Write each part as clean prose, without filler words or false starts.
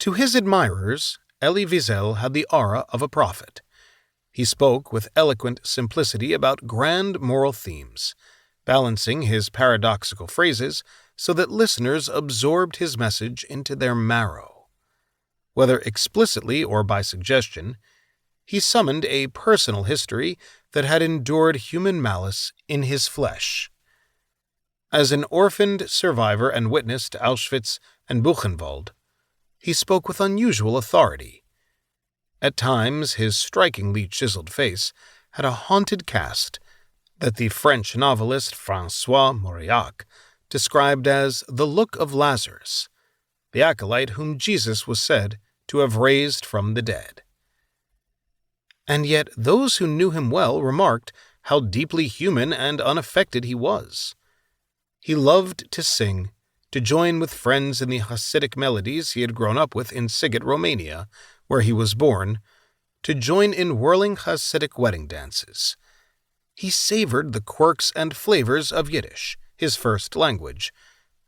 To his admirers, Elie Wiesel had the aura of a prophet. He spoke with eloquent simplicity about grand moral themes, balancing his paradoxical phrases so that listeners absorbed his message into their marrow. Whether explicitly or by suggestion, he summoned a personal history that had endured human malice in his flesh. As an orphaned survivor and witness to Auschwitz and Buchenwald, he spoke with unusual authority. At times, his strikingly chiseled face had a haunted cast that the French novelist François Mauriac described as the look of Lazarus, the acolyte whom Jesus was said to have raised from the dead. And yet those who knew him well remarked how deeply human and unaffected he was. He loved to sing, to join with friends in the Hasidic melodies he had grown up with in Sighet, Romania, where he was born, to join in whirling Hasidic wedding dances. He savored the quirks and flavors of Yiddish, his first language,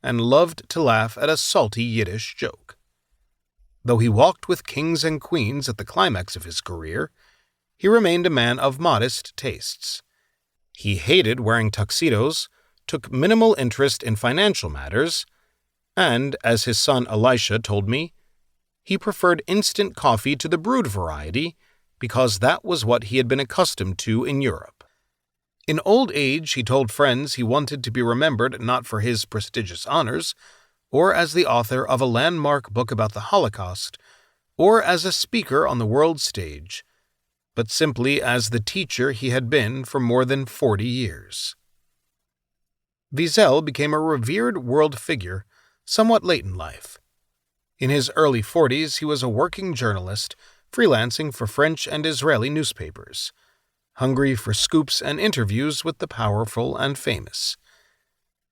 and loved to laugh at a salty Yiddish joke. Though he walked with kings and queens at the climax of his career, he remained a man of modest tastes. He hated wearing tuxedos, took minimal interest in financial matters, and, as his son Elisha told me, he preferred instant coffee to the brewed variety because that was what he had been accustomed to in Europe. In old age, he told friends he wanted to be remembered not for his prestigious honors, or as the author of a landmark book about the Holocaust, or as a speaker on the world stage, but simply as the teacher he had been for more than 40 years. Wiesel became a revered world figure somewhat late in life. In his early 40s, he was a working journalist, freelancing for French and Israeli newspapers, hungry for scoops and interviews with the powerful and famous,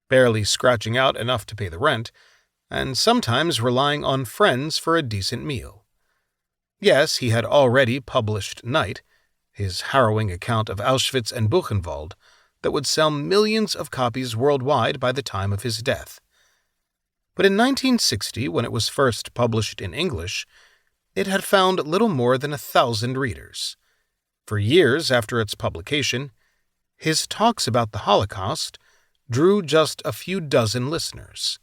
barely scratching out enough to pay the rent, and sometimes relying on friends for a decent meal. Yes, he had already published Night, his harrowing account of Auschwitz and Buchenwald, that would sell millions of copies worldwide by the time of his death. But in 1960, when it was first published in English, it had found little more than 1,000 readers. For years after its publication, his talks about the Holocaust drew just a few dozen listeners.